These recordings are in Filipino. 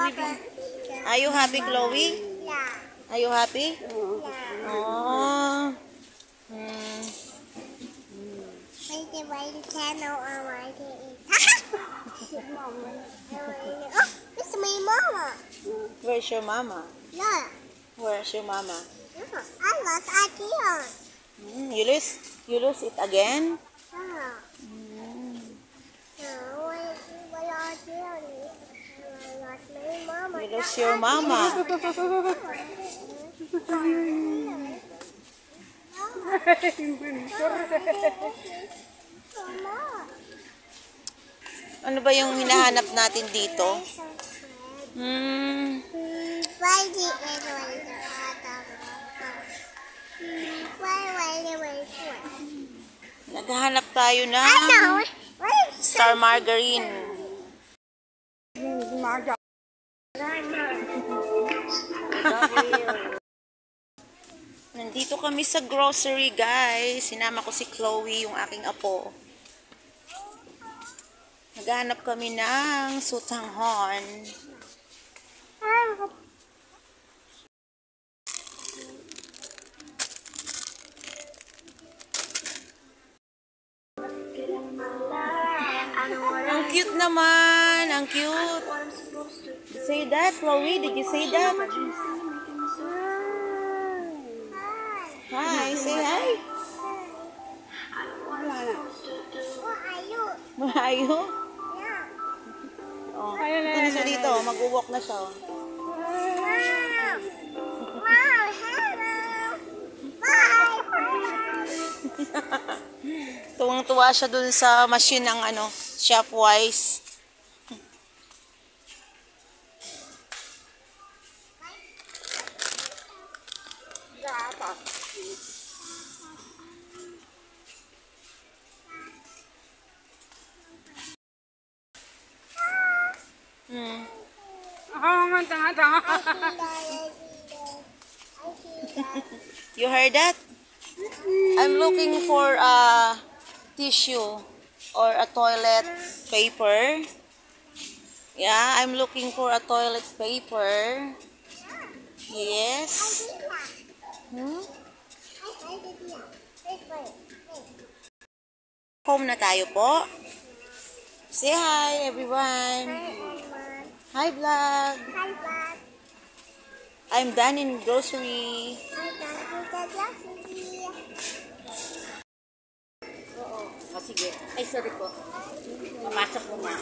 Are you happy, Chloe? Yeah. Are you happy? Yeah. Oh. Why the channel or why the Oh, this is my mama. Where's your mama? Yeah. Where's your mama? I lost idea. You lose it again? Yeah. Why idea? I lost my mama. You lose your mama. Ano ba yung hinahanap natin dito? Naghahanap tayo ng Star Margarine. Nandito kami sa grocery, guys. Sinama ko si Chloe, yung aking apo. Naghahanap kami ng sutanghon. Ang cute naman. Ang cute. Say that, Chloe. Did you say that? Hi. Say hi. Malayo? Oh, ito na siya dito. Mag-walk na siya. Tuwang-tuwa siya dun sa machine ng Shopwise. You heard that? I'm looking for a tissue or a toilet paper. Yeah, I'm looking for a toilet paper. Yes. Home na tayo po. Say hi, everyone. Hi, vlog. I'm done in grocery. Oo. Sige. Ay, sorry po. Papasok ko na.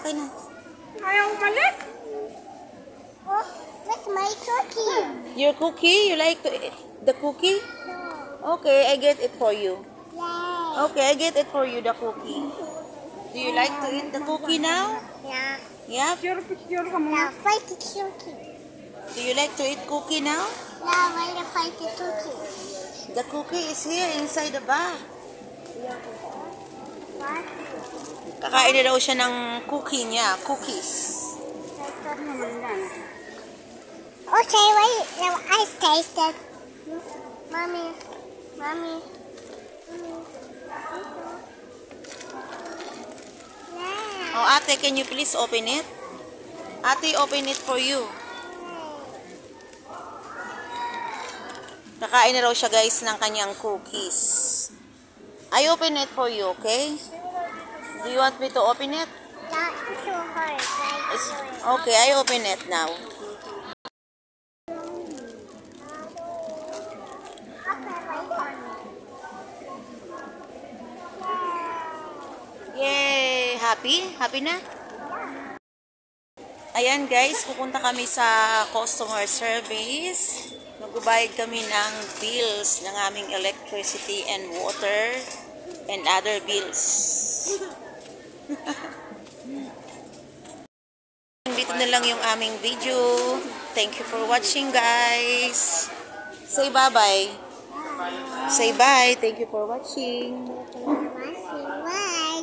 Okay na. Ayaw umalit. Oh, that's my cookie. Your cookie? You like to eat the cookie? No. Okay, I get it for you. Yay. Okay, I get it for you, the cookie. Do you like to eat the cookie now? Yeah. Yeah? Now fight the cookie. Do you like to eat cookie now? Now we're gonna fight the cookie. The cookie is here inside the bag. What? Kakain na daw siya ng cookie niya, cookies. Okay, wait. Now I taste it. Mommy. Yeah. Oh, ate, can you please open it? Ate, open it for you. Kakain na raw siya, guys, ng kanyang cookies. I open it for you, okay? Do you want me to open it? Not so hard. Okay, I open it now. Yay! Happy? Happy na? Ayan, guys, pupunta kami sa customer service. Magbabayad kami ng bills ng aming electricity and water and other bills. Dito na lang yung aming video. Thank you for watching, guys. Say bye-bye. Say bye. Thank you for watching. Bye.